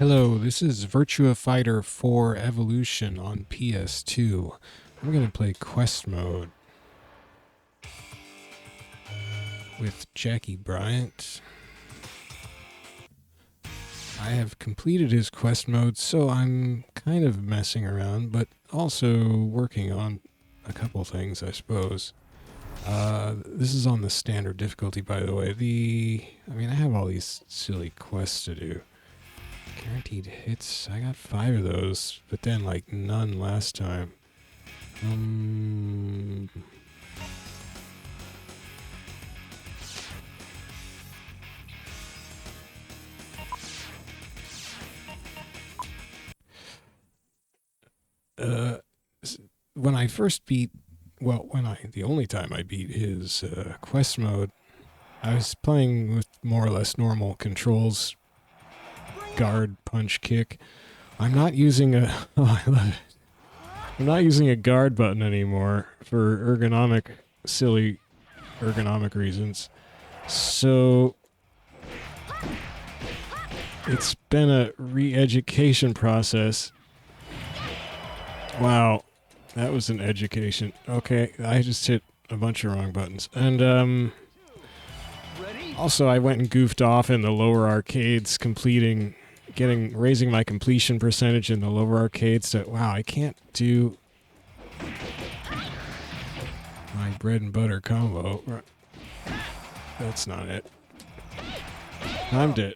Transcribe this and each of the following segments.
Hello, this is Virtua Fighter 4 Evolution on PS2. I'm going to play Quest Mode with Jacky Bryant. I have completed his Quest Mode, so I'm kind of messing around, but also working on a couple things, I suppose. This is on the standard difficulty, by the way. I have all these silly quests to do. Guaranteed hits. I got 5 of those, but then like none last time. When I first beat, the only time I beat his quest mode, I was playing with more or less normal controls. Guard, punch, kick. I'm not using a I love it. I'm not using a guard button anymore for silly ergonomic reasons. So it's been a re-education process. Wow, that was an education. Okay, I just hit a bunch of wrong buttons. And also I went and goofed off in the lower arcades raising my completion percentage in the lower arcades to, wow, I can't do my bread and butter combo. That's not it. I'm dead.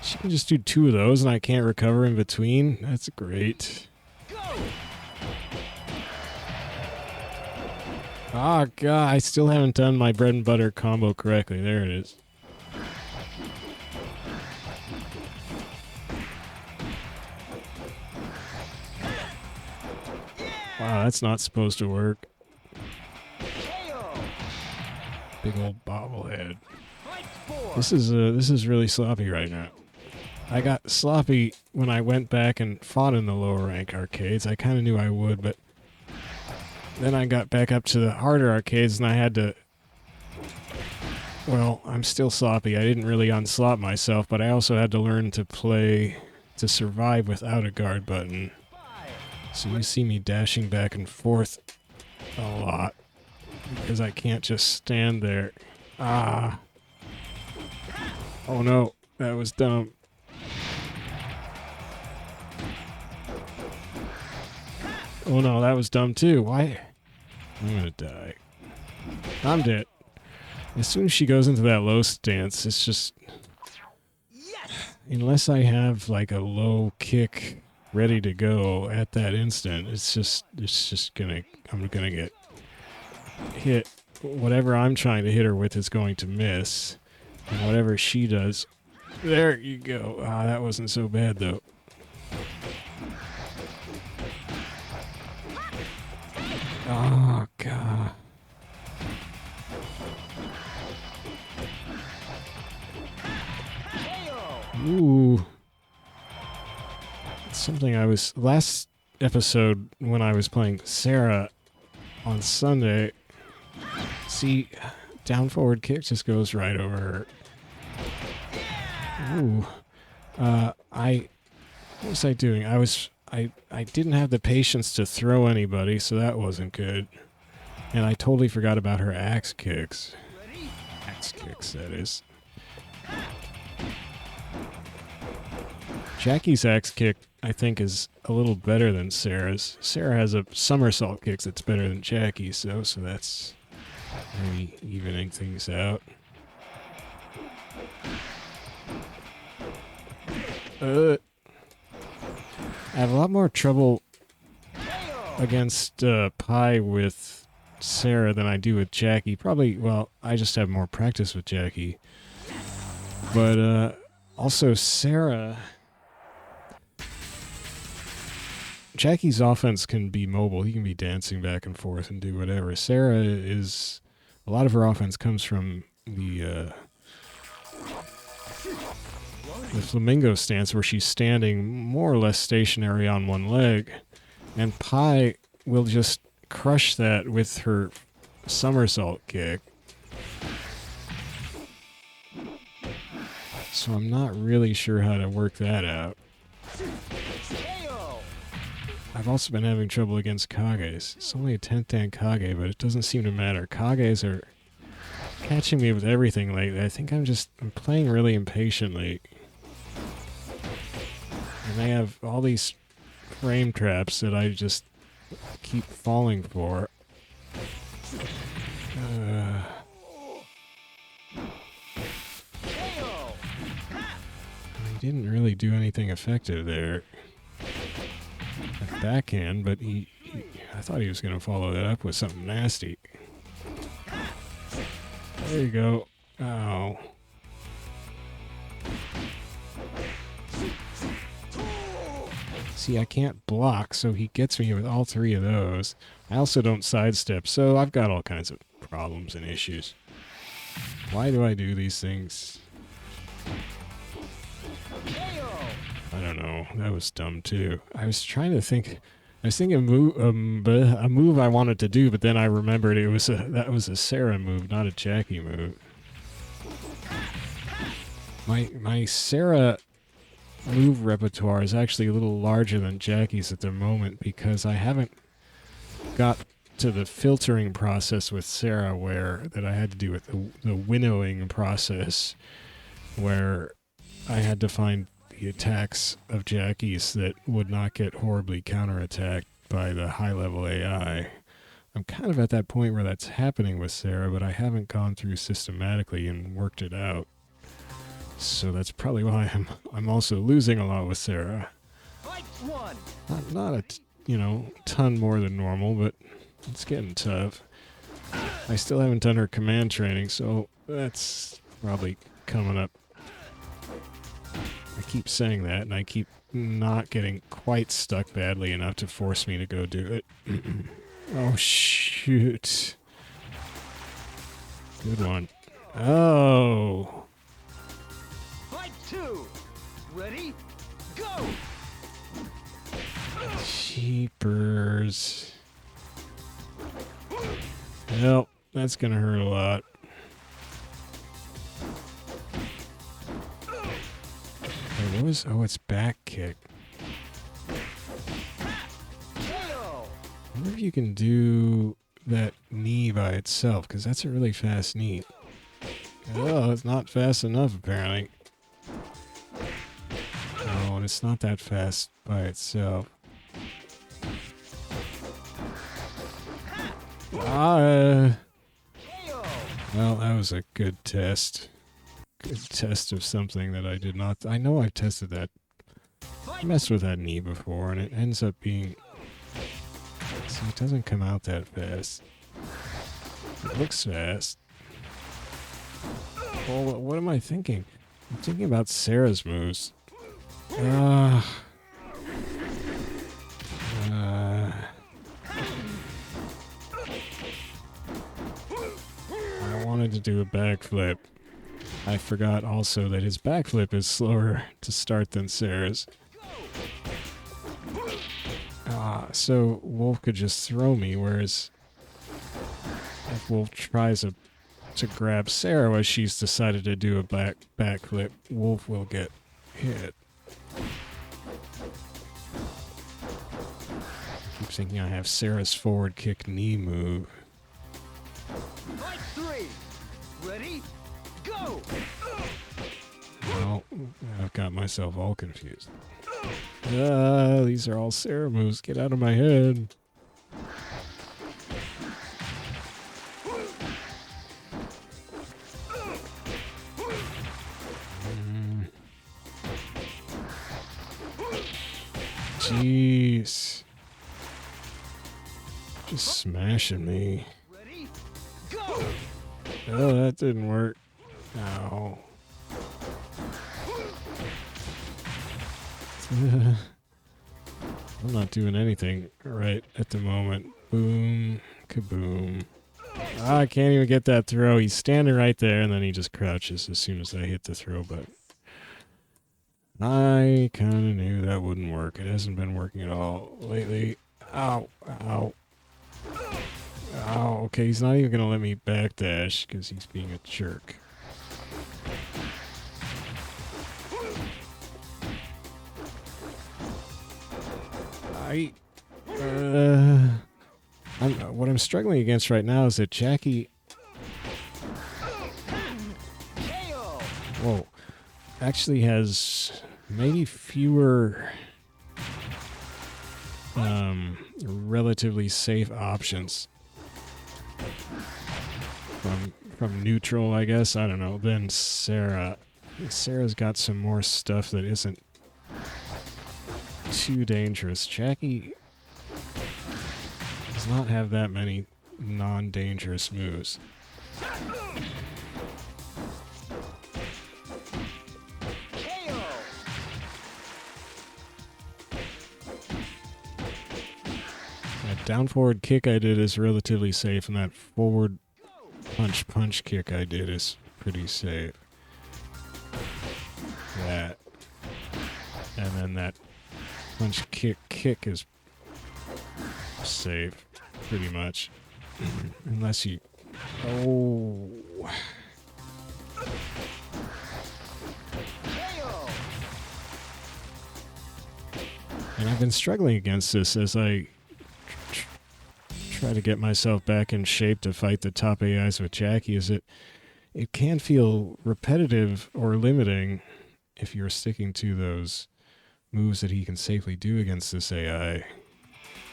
She can just do 2 of those and I can't recover in between? That's great. Oh god, I still haven't done my bread and butter combo correctly. There it is. Wow, that's not supposed to work. Big old bobble-head. This is really sloppy right now. I got sloppy when I went back and fought in the lower rank arcades. I kind of knew I would, but then I got back up to the harder arcades and I had to... Well, I'm still sloppy. I didn't really unslop myself, but I also had to learn to survive without a guard button. So you see me dashing back and forth a lot because I can't just stand there. Ah. Oh no, that was dumb. Oh no, that was dumb too. Why? I'm gonna die. I'm dead. As soon as she goes into that low stance, it's just... Unless I have like a low kick ready to go at that instant, I'm gonna get hit. Whatever I'm trying to hit her with is going to miss, and whatever she does, there you go. Ah, that wasn't so bad though. Oh god. Ooh. Something last episode when I was playing Sarah on Sunday, see, down forward kick just goes right over her. Ooh. What was I doing? I didn't have the patience to throw anybody, so that wasn't good. And I totally forgot about her axe kicks. Axe kicks, that is. Jacky's axe kick, I think, is a little better than Sarah's. Sarah has a somersault kick that's better than Jacky's, so that's maybe evening things out. I have a lot more trouble against Pai with Sarah than I do with Jacky. Probably, well, I just have more practice with Jacky. But also Sarah... Jacky's offense can be mobile. He can be dancing back and forth and do whatever. Sarah is... A lot of her offense comes from the Flamingo stance where she's standing more or less stationary on one leg. And Pai will just crush that with her somersault kick. So I'm not really sure how to work that out. I've also been having trouble against Kages. It's only a 10th Dan Kage, but it doesn't seem to matter. Kages are catching me with everything lately. I think I'm playing really impatiently. And they have all these frame traps that I just keep falling for. He didn't really do anything effective there. At backhand, but I thought he was going to follow that up with something nasty. There you go. Ow. See, I can't block, so he gets me with all three of those. I also don't sidestep, so I've got all kinds of problems and issues. Why do I do these things? I don't know. That was dumb, too. I was trying to think... I was thinking a move I wanted to do, but then I remembered that was a Sarah move, not a Jacky move. My Sarah move repertoire is actually a little larger than Jacky's at the moment because I haven't got to the filtering process with Sarah that I had to do with the winnowing process where I had to find the attacks of Jacky's that would not get horribly counterattacked by the high-level AI. I'm kind of at that point where that's happening with Sarah, but I haven't gone through systematically and worked it out. So that's probably why I'm also losing a lot with Sarah. Not a ton more than normal, but it's getting tough. I still haven't done her command training, so that's probably coming up. I keep saying that, and I keep not getting quite stuck badly enough to force me to go do it. Oh, shoot. Good one. Oh. Fight 2. Ready? Go. Jeepers. Well, that's gonna hurt a lot. What was... Oh, it's back kick. I wonder if you can do that knee by itself, because that's a really fast knee. Oh, it's not fast enough, apparently. Oh, and it's not that fast by itself. Well, that was a good test. Good test of something that I did not... I know I've tested that. I messed with that knee before, and it ends up being... See, it doesn't come out that fast. It looks fast. Well, what am I thinking? I'm thinking about Sarah's moves. I wanted to do a backflip. I forgot also that his backflip is slower to start than Sarah's. So Wolf could just throw me, whereas if Wolf tries to grab Sarah while she's decided to do a backflip, Wolf will get hit. I keep thinking I have Sarah's forward kick knee move. Fight 3. Ready? Go. Well, I've got myself all confused. These are all Sarah moves. Get out of my head. Jeez. Just smashing me. Ready? Go. Oh, that didn't work. Ow. I'm not doing anything right at the moment. Boom. Kaboom. I can't even get that throw. He's standing right there, and then he just crouches as soon as I hit the throw button. I kind of knew that wouldn't work. It hasn't been working at all lately. Ow. Ow. Ow. Okay, he's not even going to let me backdash because he's being a jerk. what I'm struggling against right now is that Jacky, KO. whoa, actually has maybe fewer relatively safe options from neutral, I guess. I don't know. Then Sarah. Sarah's got some more stuff that isn't too dangerous. Jacky does not have that many non-dangerous moves. KO. That down forward kick I did is relatively safe, and that forward punch kick I did is pretty safe. That. And then that punch kick is safe, pretty much. Unless you... Oh... KO. And I've been struggling against this as I try to get myself back in shape to fight the top AIs with Jacky. Is it can feel repetitive or limiting if you're sticking to those moves that he can safely do against this AI.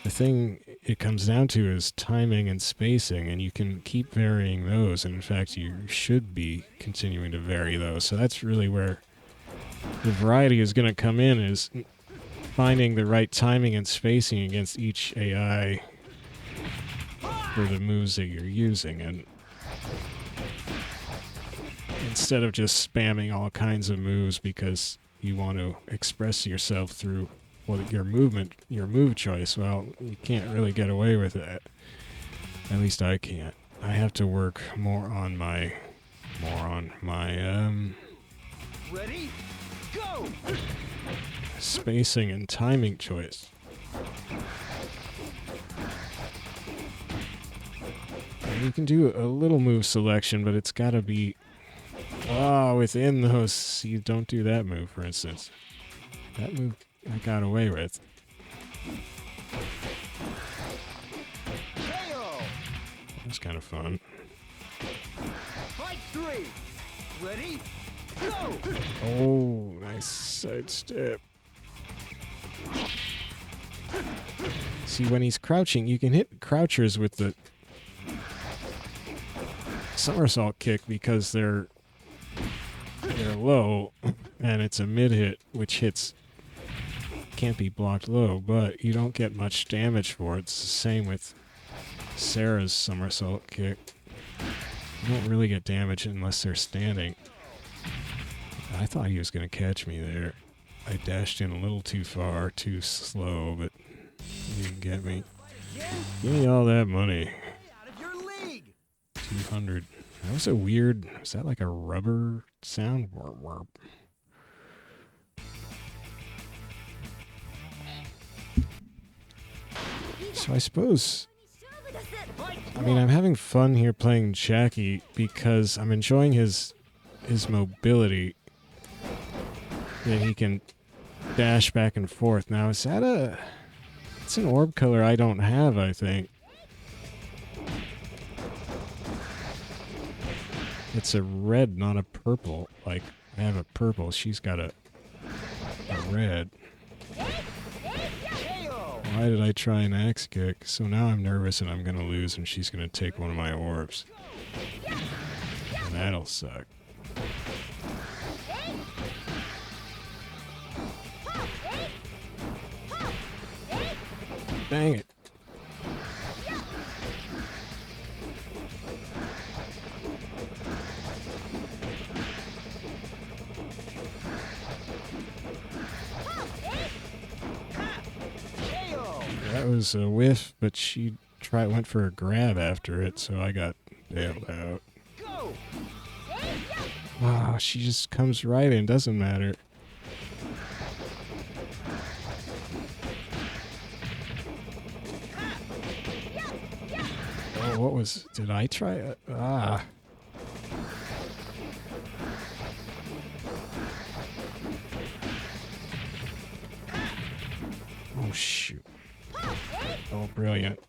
The thing it comes down to is timing and spacing, and you can keep varying those, and in fact you should be continuing to vary those. So that's really where the variety is going to come in, is finding the right timing and spacing against each AI for the moves that you're using, and instead of just spamming all kinds of moves because you want to express yourself through your move choice, well, you can't really get away with that. At least I can't. I have to work more on my Ready? Go. spacing and timing choice. And you can do a little move selection, but it's got to be within those. You don't do that move, for instance. That move I got away with. KO. That's kind of fun. Fight 3. Ready? Go. Oh, nice sidestep. See, when he's crouching, you can hit crouchers with the somersault kick because they're low, and it's a mid hit, which can't be blocked low, but you don't get much damage for it. It's the same with Sarah's somersault kick. You don't really get damage unless they're standing. I thought he was going to catch me there. I dashed in a little too far, too slow, but he didn't get me. Give me all that money. Out of your league. 200. That was a weird... Was that like a rubber sound? Warp, warp. So I suppose... I mean, I'm having fun here playing Jacky because I'm enjoying his mobility. That he can dash back and forth. Now, is that it's an orb color I don't have, I think. It's a red, not a purple. Like, I have a purple. She's got a red. Why did I try an axe kick? So now I'm nervous and I'm going to lose and she's going to take one of my orbs. And that'll suck. Dang it. That was a whiff, but she went for a grab after it, so I got bailed out. Wow, she just comes right in, doesn't matter. Oh, what was... Did I try it? Ah. Oh, shoot. Oh, brilliant.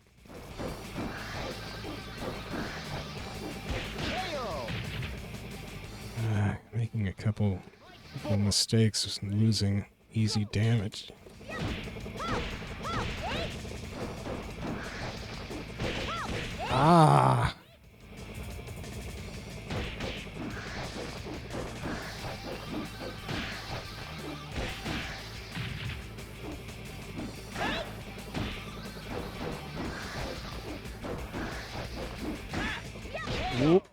a couple of mistakes, losing easy damage. Ah! Whoop.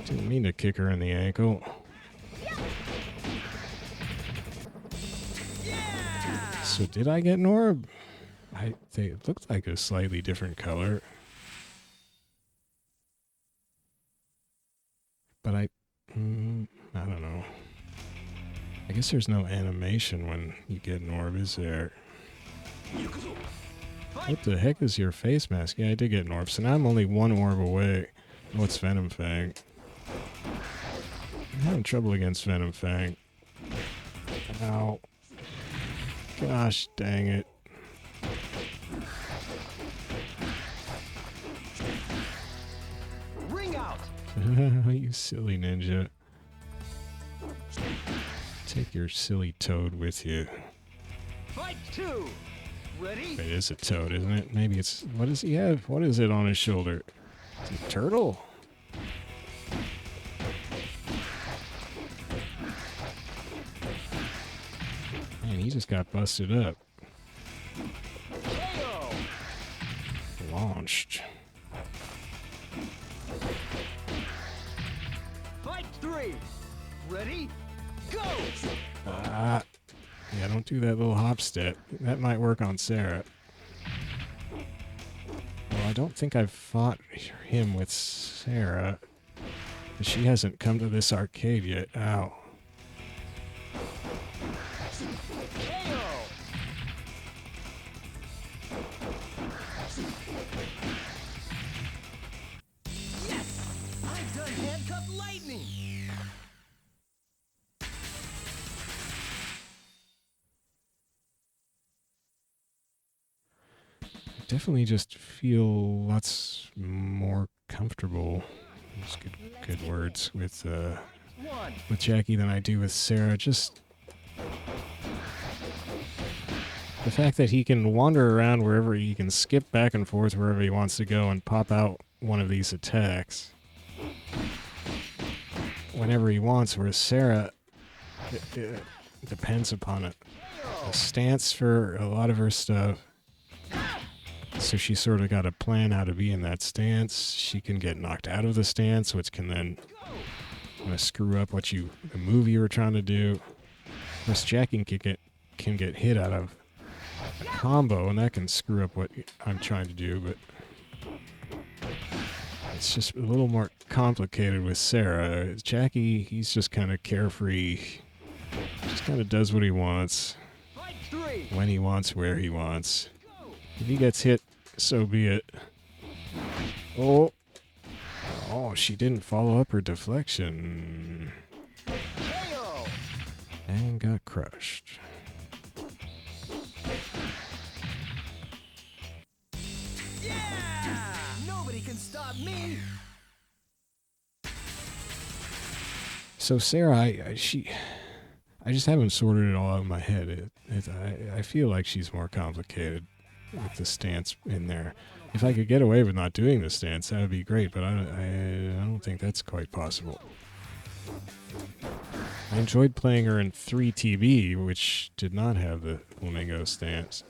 Didn't mean to kick her in the ankle. So did I get an orb? They looked like a slightly different color. But I don't know. I guess there's no animation when you get an orb, is there? What the heck is your face mask? Yeah, I did get an orb, so now I'm only one orb away. Oh, it's Venom Fang. I'm having trouble against Venom Fang. Ow. Gosh dang it. Ring out. You silly ninja. Take your silly toad with you. Fight 2. Ready? It is a toad, isn't it? Maybe it's... What does he have? What is it on his shoulder? Is it a turtle? Man, he just got busted up. KO. Launched. Fight 3. Ready? Go. Yeah, don't do that little hop step. That might work on Sarah. Well, I don't think I've fought him with Sarah. She hasn't come to this arcade yet. Ow. KO. Yes! I've done handcuff lightning. Definitely just feel lots more comfortable. Those good words with Jacky than I do with Sarah. Just the fact that he can wander around wherever he can skip back and forth wherever he wants to go and pop out one of these attacks whenever he wants, whereas Sarah, it depends upon a stance for a lot of her stuff. So she sort of got to plan how to be in that stance. She can get knocked out of the stance, which can then screw up the move you were trying to do. Plus, Jacky can get hit out of a combo, and that can screw up what I'm trying to do. But it's just a little more complicated with Sarah. Jacky, he's just kind of carefree. Just kind of does what he wants, when he wants, where he wants. If he gets hit, so be it. Oh, she didn't follow up her deflection. And got crushed. Yeah! Nobody can stop me. So Sarah, I just haven't sorted it all out in my head. I feel like she's more complicated with the stance in there. If I could get away with not doing the stance, that would be great, but I don't think that's quite possible. I enjoyed playing her in 3TB, which did not have the Flamingo stance.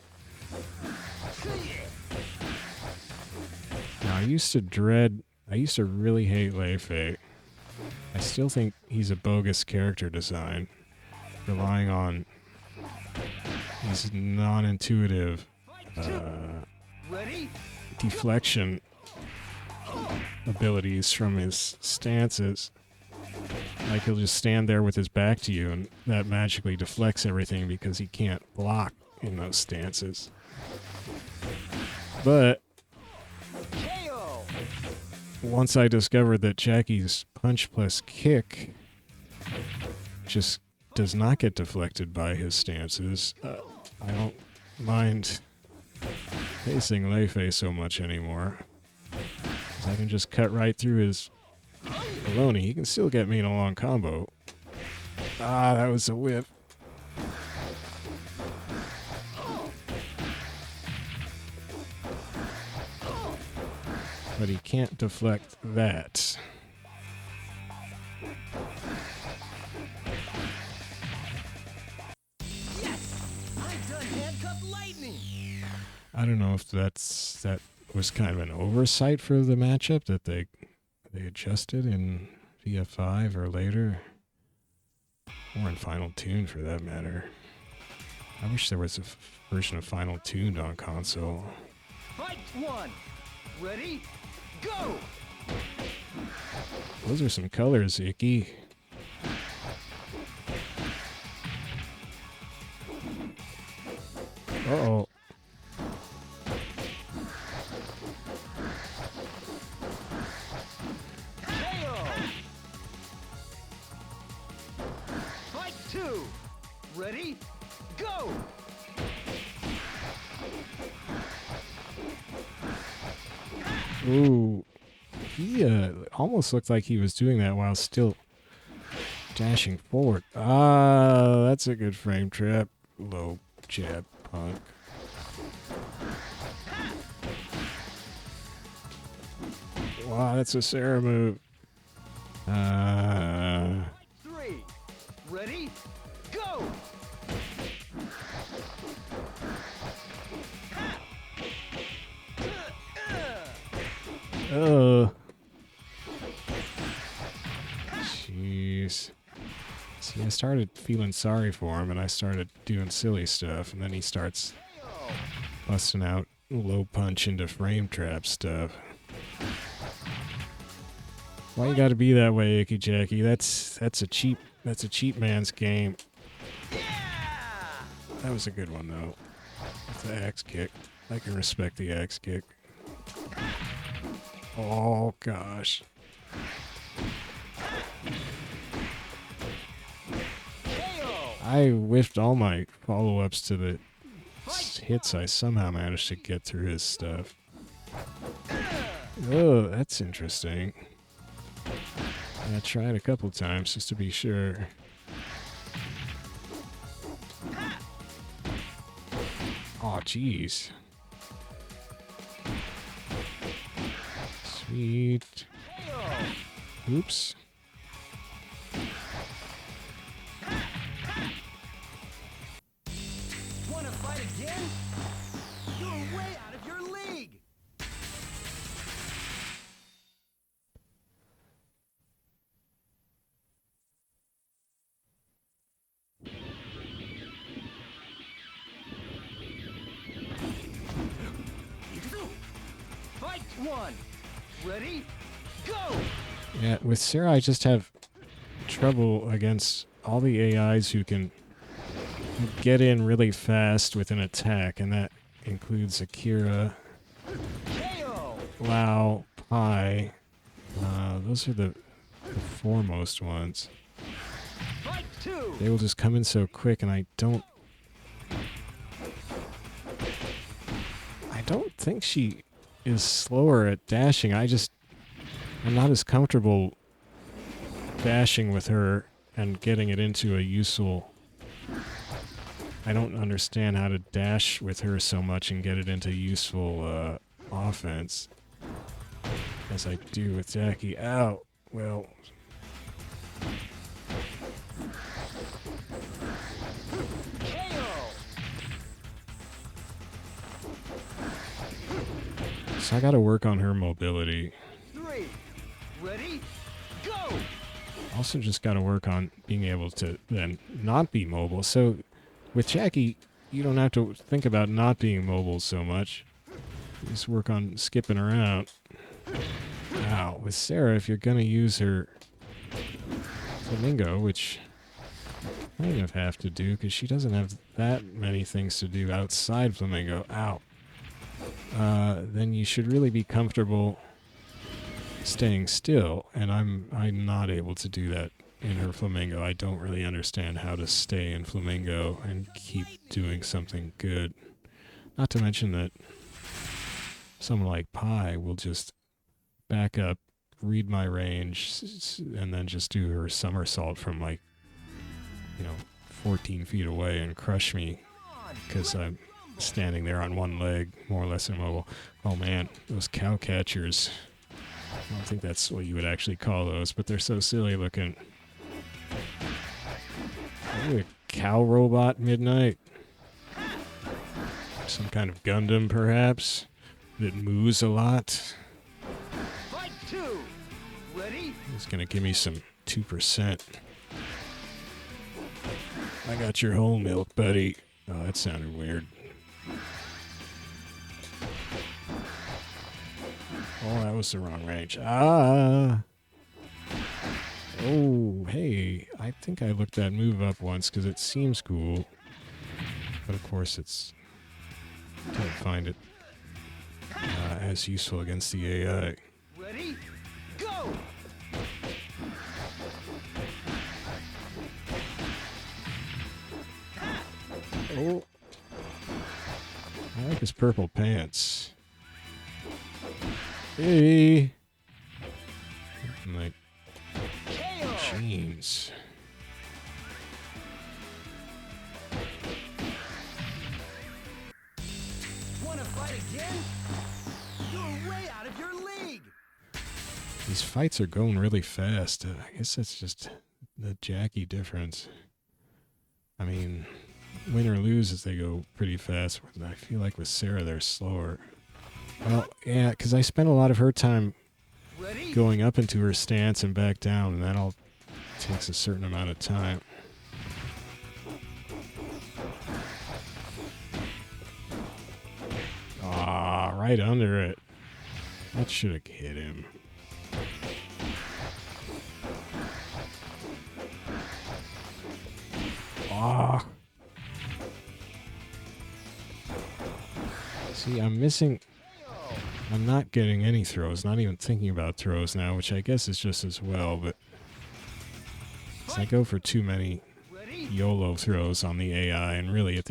Now, I used to really hate Lei Fei. I still think he's a bogus character design, relying on these non-intuitive deflection abilities from his stances. Like he'll just stand there with his back to you and that magically deflects everything because he can't block in those stances. But once I discovered that Jacky's punch plus kick just does not get deflected by his stances, I don't mind facing Lei Fei so much anymore. I can just cut right through his baloney. He can still get me in a long combo. Ah, that was a whip. But he can't deflect that. I don't know if that was kind of an oversight for the matchup that they adjusted in VF5 or later, or in Final Tune for that matter. I wish there was a version of Final Tune on console. Fight one. Ready? Go. Those are some colors, Icky. Uh-oh. Fight two. Ready? Go. Ooh. He almost looked like he was doing that while still dashing forward. Ah, that's a good frame trap. Low jab punk. Wow, that's a Sarah move. Three. Ready? Go. Jeez. See, I started feeling sorry for him, and I started doing silly stuff, and then he starts busting out low punch into frame trap stuff. Why you gotta be that way, Icky Jacky? That's a cheap man's game. That was a good one though. With the axe kick. I can respect the axe kick. Oh gosh. I whiffed all my follow-ups to the hits. I somehow managed to get through his stuff. Oh, that's interesting. I tried a couple times just to be sure. Oh, jeez. Sweet. Oops. Wanna fight again? You're way out of your league. Fight one. Ready? Go. Yeah, with Sarah, I just have trouble against all the AIs who can get in really fast with an attack, and that includes Akira, KO. Lao, Pai. Those are the foremost ones. Fight two. They will just come in so quick, and I don't think she is slower at dashing. I'm not as comfortable dashing with her and getting it into a useful... I don't understand how to dash with her so much and get it into useful offense as I do with Jacky. Ow! Well... So I gotta work on her mobility. 3. Ready? Go! Also just gotta work on being able to then not be mobile. So with Jacky, you don't have to think about not being mobile so much. You just work on skipping around. Wow, with Sarah, if you're gonna use her Flamingo, which I kind of have to do because she doesn't have that many things to do outside Flamingo. Ow. Then you should really be comfortable staying still, and I'm not able to do that in her Flamingo. I don't really understand how to stay in Flamingo and keep doing something good. Not to mention that someone like Pai will just back up read my range and then just do her somersault from like, 14 feet away and crush me because I'm standing there on one leg, more or less immobile. Oh man, those cow catchers. I don't think that's what you would actually call those, but they're so silly looking. Ooh, a cow robot midnight. Some kind of Gundam, perhaps, that moves a lot. Fight 2. Ready? It's gonna give me some 2%. I got your whole milk, buddy. Oh, that sounded weird. Oh, that was the wrong range. Ah! Oh, hey. I think I looked that move up once because it seems cool. But of course, can't find it as useful against the AI. Ready? Go! Oh. I like his purple pants. Hey. My jeans. Wanna fight again? You're way out of your league! These fights are going really fast. I guess that's just the Jacky difference. I mean, win or lose as they go pretty fast. I feel like with Sarah they're slower. Well, yeah, because I spent a lot of her time going up into her stance and back down, and that all takes a certain amount of time. Ah, right under it. That should have hit him. Ah. See, I'm not getting any throws, not even thinking about throws now, which I guess is just as well, but I go for too many YOLO throws on the AI, and really in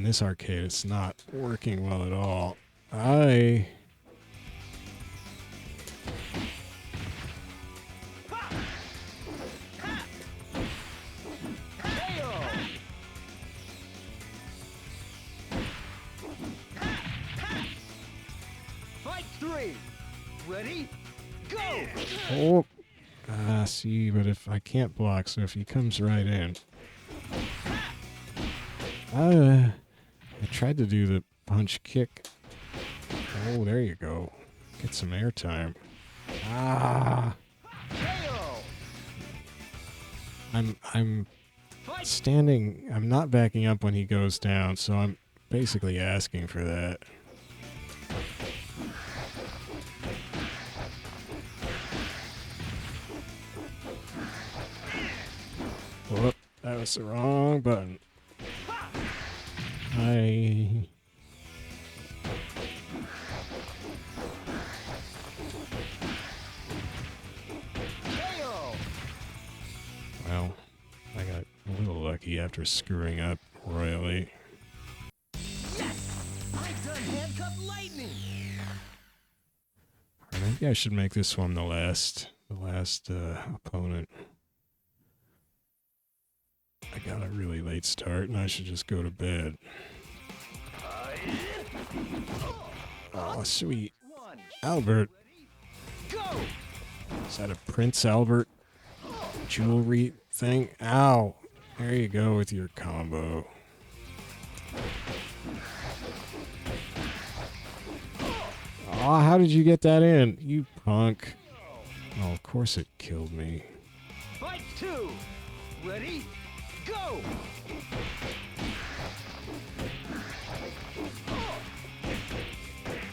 this arcade, it's not working well at all. Fight 3. Ready? Go! Oh, see, but if I can't block, so if he comes right in. I tried to do the punch kick. Oh, there you go. Get some airtime. Ah! I'm standing. I'm not backing up when he goes down, so I'm basically asking for that. Whoop, that was the wrong button. Well, I got a little lucky after screwing up royally. Yes! I've done handcuff lightning! Or maybe I should make this one the last opponent. I got a really late start, and I should just go to bed. Oh, sweet. Albert. Is that a Prince Albert jewelry thing? Ow. There you go with your combo. Oh, how did you get that in? You punk. Oh, of course it killed me. Fight 2. Ready? Go!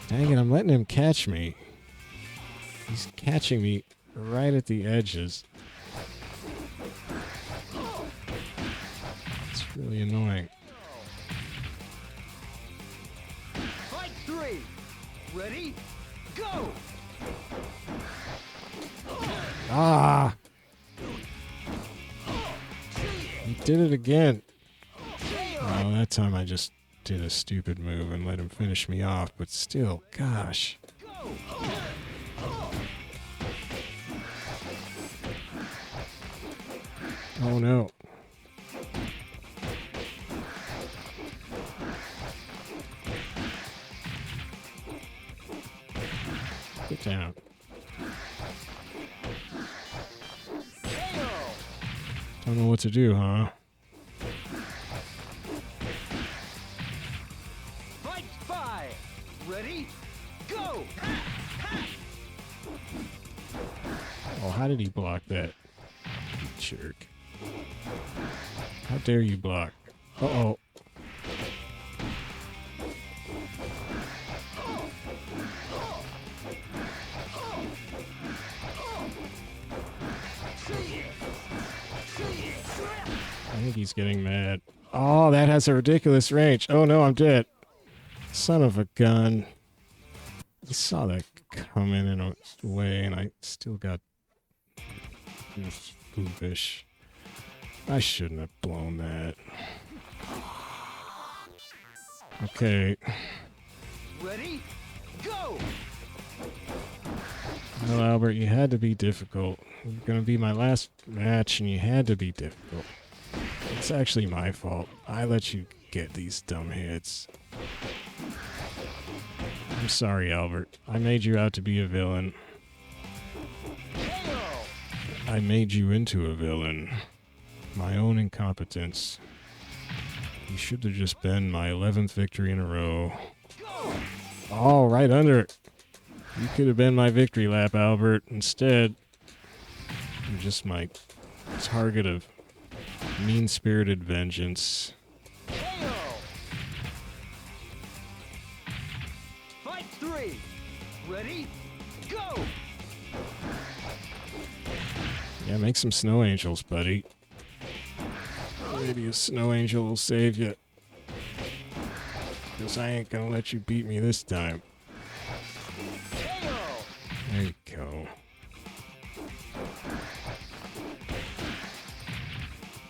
Dang it, I'm letting him catch me. He's catching me right at the edges. It's really annoying. Fight 3. Ready? Go! Ah! He did it again. Oh, that time I just did a stupid move and let him finish me off, but still, gosh. Oh no. Get down. Don't know what to do, huh? Fight Pai! Ready? Go! Oh, how did he block that? Jerk. How dare you block? Uh-oh. I think he's getting mad. Oh, that has a ridiculous range. Oh no, I'm dead. Son of a gun. I saw that coming in a way, and I still got foolish. I shouldn't have blown that. Okay. Ready? Go! Well, Albert, you had to be difficult. You're gonna be my last match, and you had to be difficult. It's actually my fault. I let you get these dumb hits. I'm sorry, Albert. I made you out to be a villain. I made you into a villain. My own incompetence. You should have just been my 11th victory in a row. Oh, right under it. You could have been my victory lap, Albert. Instead, you're just my target of mean-spirited vengeance. Fight 3! Ready? Go! Yeah, make some snow angels, buddy. Maybe a snow angel will save you. Because I ain't gonna let you beat me this time. There you go.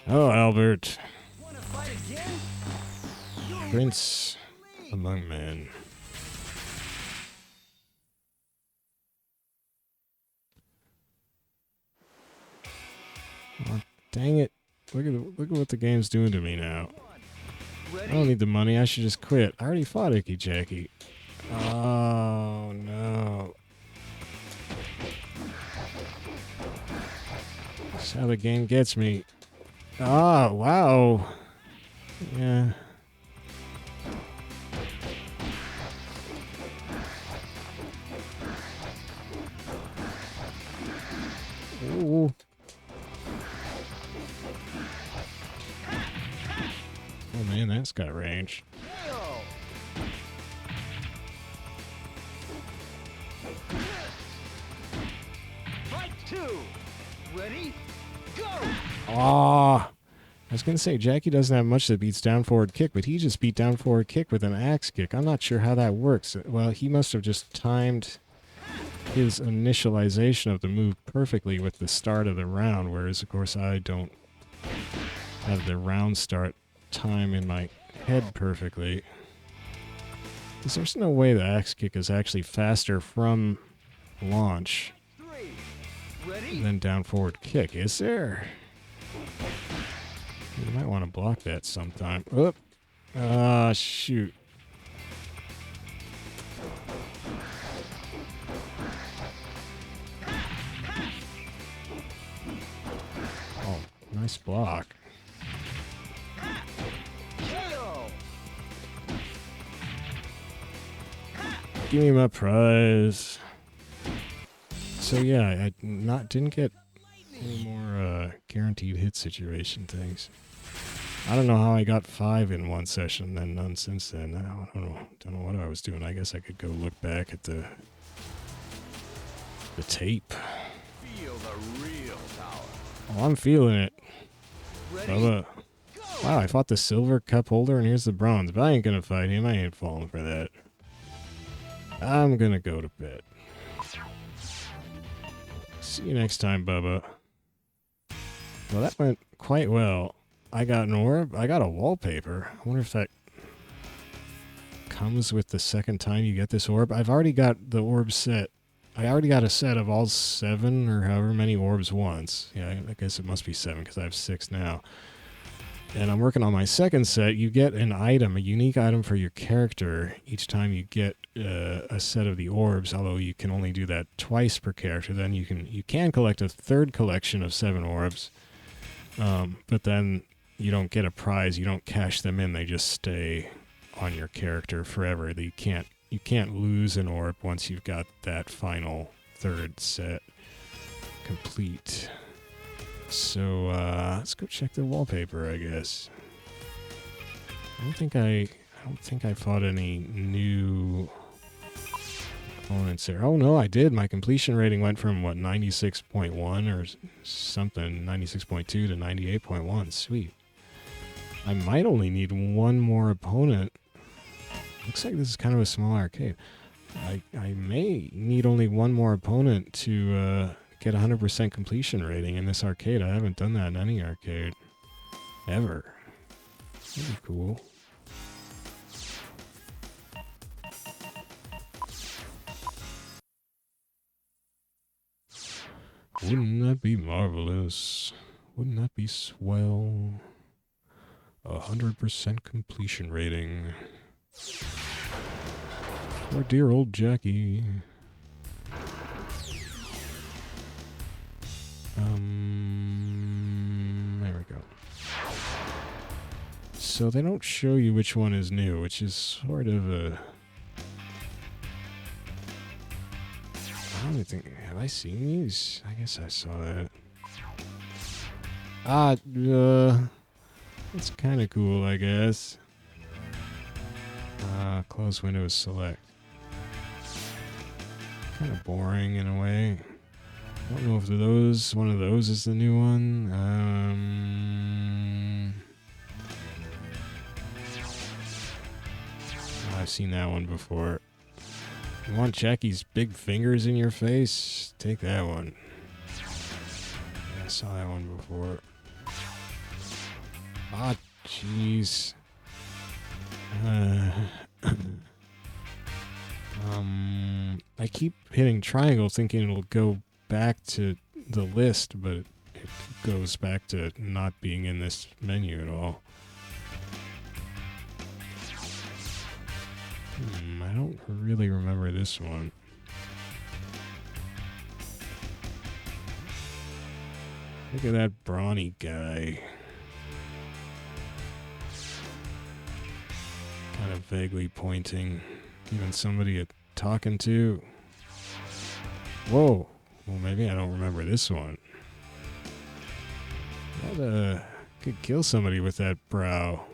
Oh, Albert. Wanna fight again? Prince among men. Oh, dang it. Look at what the game's doing to me now. I don't need the money. I should just quit. I already fought Icky Jacky. Oh, no. That's how the game gets me. Oh, wow. Yeah. Ooh. Oh man, that's got range. Fight 2! Ready? Go! Ah, I was gonna say Jacky doesn't have much that beats down forward kick, but he just beat down forward kick with an axe kick. I'm not sure how that works. Well, he must have just timed his initialization of the move perfectly with the start of the round, whereas of course I don't have the round start time in my head perfectly. Because there's no way the axe kick is actually faster from launch than down forward kick, is there? You might want to block that sometime. Oop. Ah, shoot. Oh, nice block. Give me my prize. So yeah, I didn't get any more guaranteed hit situation things. I don't know how I got 5 in one session, then none since then. I don't know what I was doing. I guess I could go look back at the tape. Feel the real power. Oh, I'm feeling it. Ready? Bubba. Wow, I fought the silver cup holder and here's the bronze. But I ain't gonna fight him. I ain't falling for that. I'm gonna go to bed. See you next time, Bubba. Well, that went quite well. I got an orb. I got a wallpaper. I wonder if that comes with the second time you get this orb. I've already got the orb set I already got a set of all 7 or however many orbs once. Yeah, I guess it must be 7 because I have 6 now. And I'm working on my second set. You get an item, a unique item for your character each time you get a set of the orbs, although you can only do that twice per character. Then you can collect a third collection of 7 orbs, but then you don't get a prize. You don't cash them in. They just stay on your character forever. You can't lose an orb once you've got that final third set complete. So let's go check the wallpaper, I guess. I don't think I fought any new opponents there. Oh no, I did. My completion rating went from 96.1 or something, 96.2 to 98.1. Sweet. I might only need one more opponent. Looks like this is kind of a small arcade. I may need only one more opponent to get 100% completion rating in this arcade. I haven't done that in any arcade ever. That'd be cool. Wouldn't that be marvelous? Wouldn't that be swell? 100% completion rating. For dear old Jacky. There we go. So they don't show you which one is new, which is sort of a... I don't think... Have I seen these? I guess I saw that. That's kind of cool, I guess. Close windows select. Kind of boring in a way. I don't know if one of those is the new one. I've seen that one before. You want Jacky's big fingers in your face? Take that one. Yeah, I saw that one before. Ah, jeez. I keep hitting triangle thinking it'll go back to the list, but it goes back to not being in this menu at all. I don't really remember this one. Look at that brawny guy. Kind of vaguely pointing, giving somebody a talking to. Whoa. Well, maybe I don't remember this one. That could kill somebody with that brow.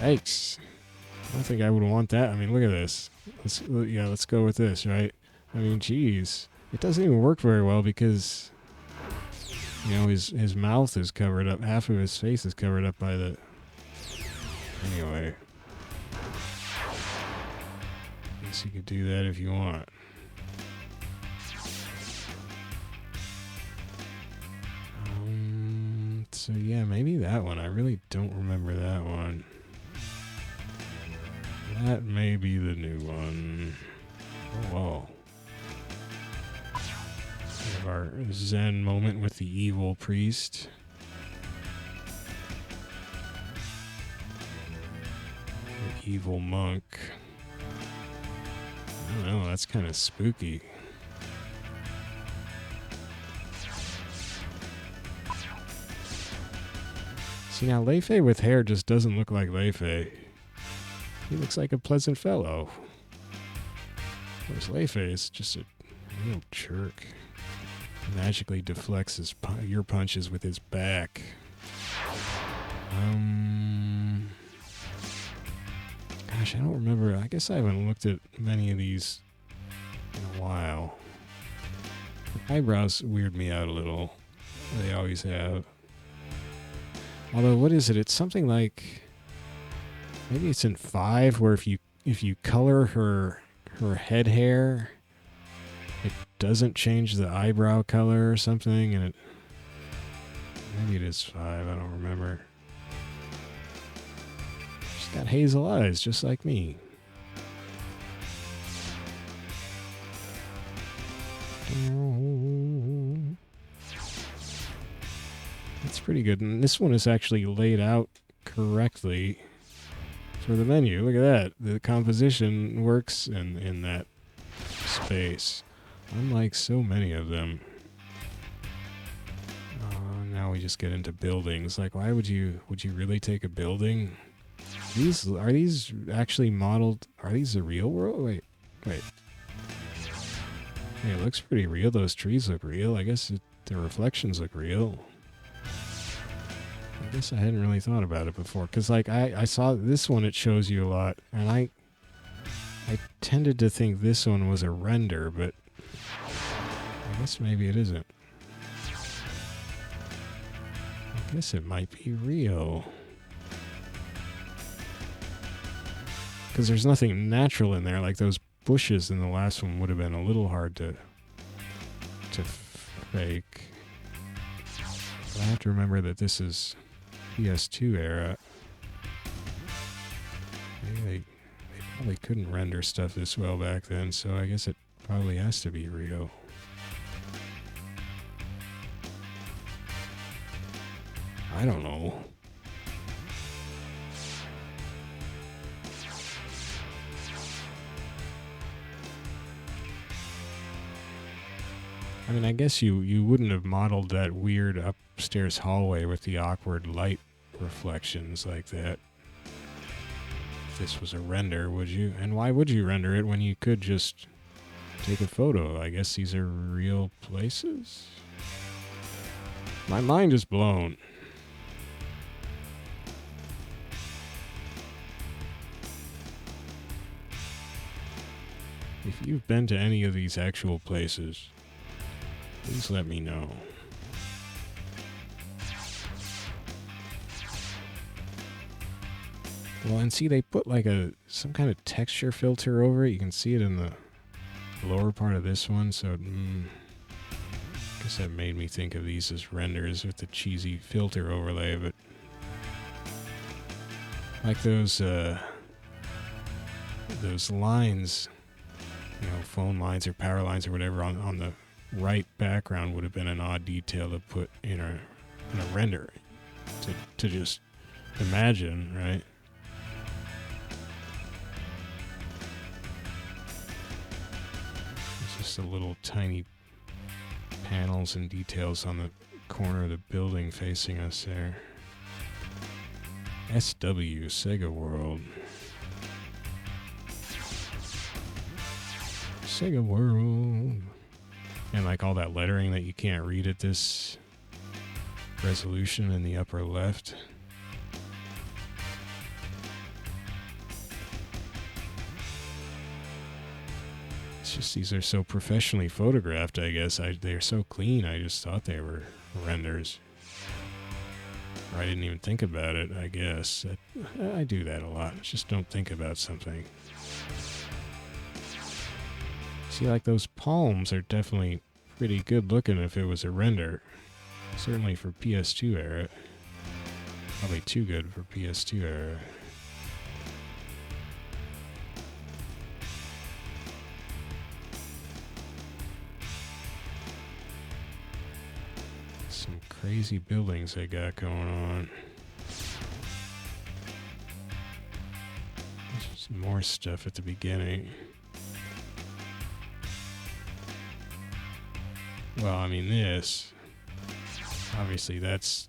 Yikes. I don't think I would want that. I mean, look at this. Let's go with this, right? I mean, geez. It doesn't even work very well because, you know, his mouth is covered up. Half of his face is covered up by the... Anyway. I guess you could do that if you want. So yeah, maybe that one. I really don't remember that one. That may be the new one. Oh, whoa. We have our Zen moment with the evil priest. The evil monk. I don't know, that's kind of spooky. See, now Lei-Fei with hair just doesn't look like Lei-Fei. He looks like a pleasant fellow. Whereas Lei-Fei is just a real jerk. Magically deflects your punches with his back. Gosh, I don't remember. I guess I haven't looked at many of these in a while. The eyebrows weird me out a little. They always have. Although, what is it? It's something like... Maybe it's in 5, where if you color her head hair, it doesn't change the eyebrow color or something, and maybe it is 5, I don't remember. She's got hazel eyes, just like me. That's pretty good. And this one is actually laid out correctly for the menu. Look at that. The composition works in that space. Unlike so many of them. Now we just get into buildings. Like, why would you really take a building? Are these actually modeled? Are these the real world? Wait. Hey, it looks pretty real. Those trees look real. I guess the reflections look real. I guess I hadn't really thought about it before. Because, like, I saw this one, it shows you a lot. And I tended to think this one was a render, but I guess maybe it isn't. I guess it might be real. Because there's nothing natural in there. Like those bushes in the last one would have been a little hard to fake. But I have to remember that this is PS2 era. Maybe they probably couldn't render stuff this well back then, so I guess it probably has to be real. I don't know. I mean, I guess you wouldn't have modeled that weird upstairs hallway with the awkward light reflections like that. If this was a render, would you? And why would you render it when you could just take a photo? I guess these are real places? My mind is blown. If you've been to any of these actual places, please let me know. Well, and see, they put like some kind of texture filter over it. You can see it in the lower part of this one, so I guess that made me think of these as renders with the cheesy filter overlay, but like those lines, you know, phone lines or power lines or whatever on the right background would have been an odd detail to put in a render to just imagine, right? It's just a little tiny panels and details on the corner of the building facing us there. SW, Sega World. Sega World. And like all that lettering that you can't read at this resolution in the upper left. It's just these are so professionally photographed, I guess. They're so clean, I just thought they were renders. Or I didn't even think about it, I guess. I do that a lot. I just don't think about something. See, like those palms are definitely pretty good looking if it was a render. Certainly for PS2 era. Probably too good for PS2 era. Some crazy buildings they got going on. There's some more stuff at the beginning. Well, I mean this, obviously that's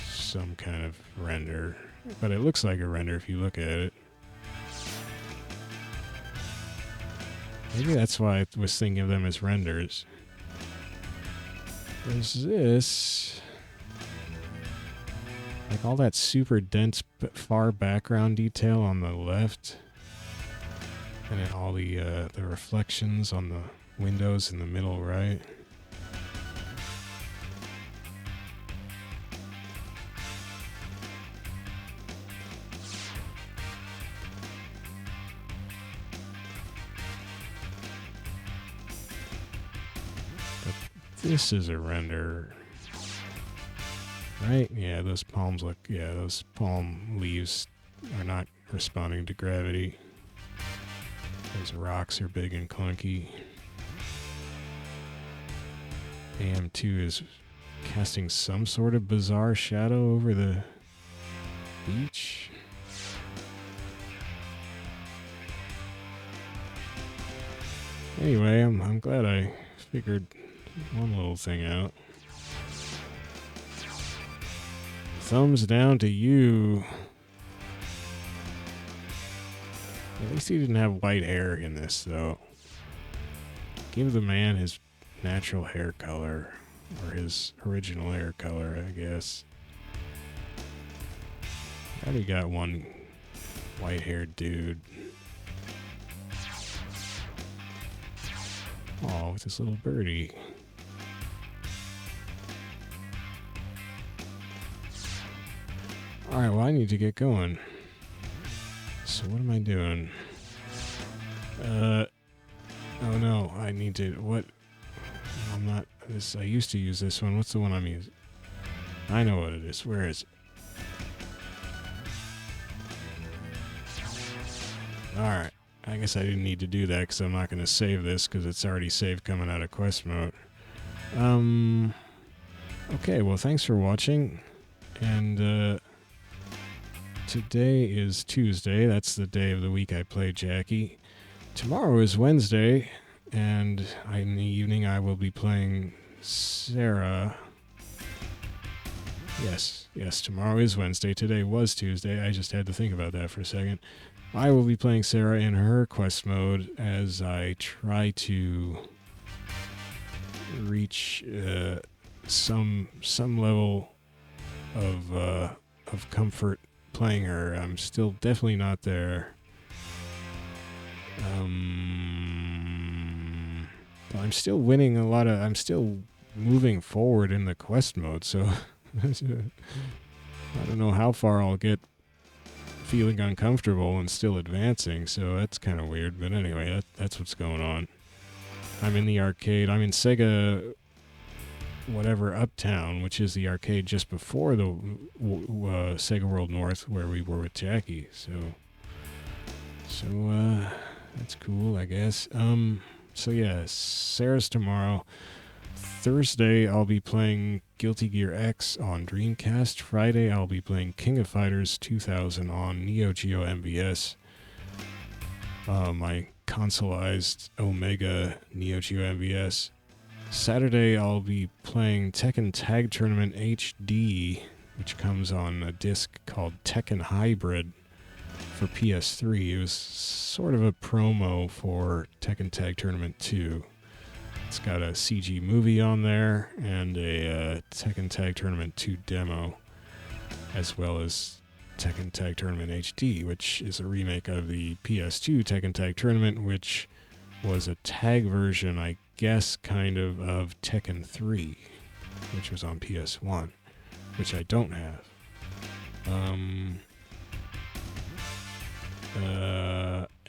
some kind of render, but it looks like a render if you look at it. Maybe that's why I was thinking of them as renders. There's this, like all that super dense far background detail on the left, and then all the reflections on the windows in the middle right. But this is a render, right? Yeah, those palms look, yeah, those palm leaves are not responding to gravity. Those rocks are big and clunky. AM2 is casting some sort of bizarre shadow over the beach. Anyway, I'm glad I figured one little thing out. Thumbs down to you. At least he didn't have white hair in this, though. Give the man his natural hair color, or his original hair color, I guess. I already got one white-haired dude. Oh, with this little birdie. Alright, well, I need to get going. So what am I doing? Oh no, I need to, what? I'm not, this, I used to use this one. What's the one I'm using? I know what it is. Where is it? Alright, I guess I didn't need to do that because I'm not going to save this because it's already saved coming out of quest mode. Okay, well, thanks for watching. And, today is Tuesday. That's the day of the week I play Jacky. Tomorrow is Wednesday, and in the evening I will be playing Sarah. Yes, tomorrow is Wednesday. Today was Tuesday. I just had to think about that for a second. I will be playing Sarah in her quest mode as I try to reach some level of comfort playing her. I'm still definitely not there. But I'm still winning a lot of... I'm still moving forward in the quest mode, so... I don't know how far I'll get feeling uncomfortable and still advancing, so that's kind of weird. But anyway, that's what's going on. I'm in the arcade. I'm in Sega... whatever Uptown, which is the arcade just before the Sega World North, where we were with Jacky. So that's cool, I guess. So yeah, Sarah's tomorrow. Thursday, I'll be playing Guilty Gear X on Dreamcast. Friday, I'll be playing King of Fighters 2000 on Neo Geo MVS. My consoleized Omega Neo Geo MVS. Saturday, I'll be playing Tekken Tag Tournament HD, which comes on a disc called Tekken Hybrid for PS3. It was sort of a promo for Tekken Tag Tournament 2. It's got a CG movie on there and a Tekken Tag Tournament 2 demo, as well as Tekken Tag Tournament HD, which is a remake of the PS2 Tekken Tag Tournament, which was a tag version, I guess, kind of Tekken 3, which was on PS1, which I don't have.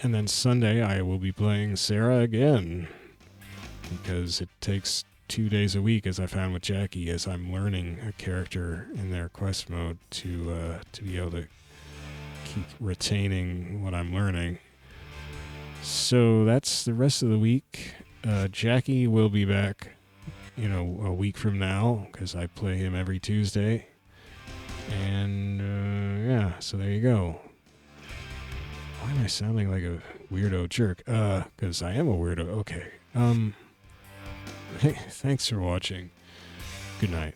And then Sunday I will be playing Sarah again, because it takes 2 days a week, as I found with Jacky, as I'm learning a character in their quest mode to be able to keep retaining what I'm learning. So that's the rest of the week. Jacky will be back, a week from now, because I play him every Tuesday. And, yeah, so there you go. Why am I sounding like a weirdo jerk? Because I am a weirdo. Okay. Hey, thanks for watching. Good night.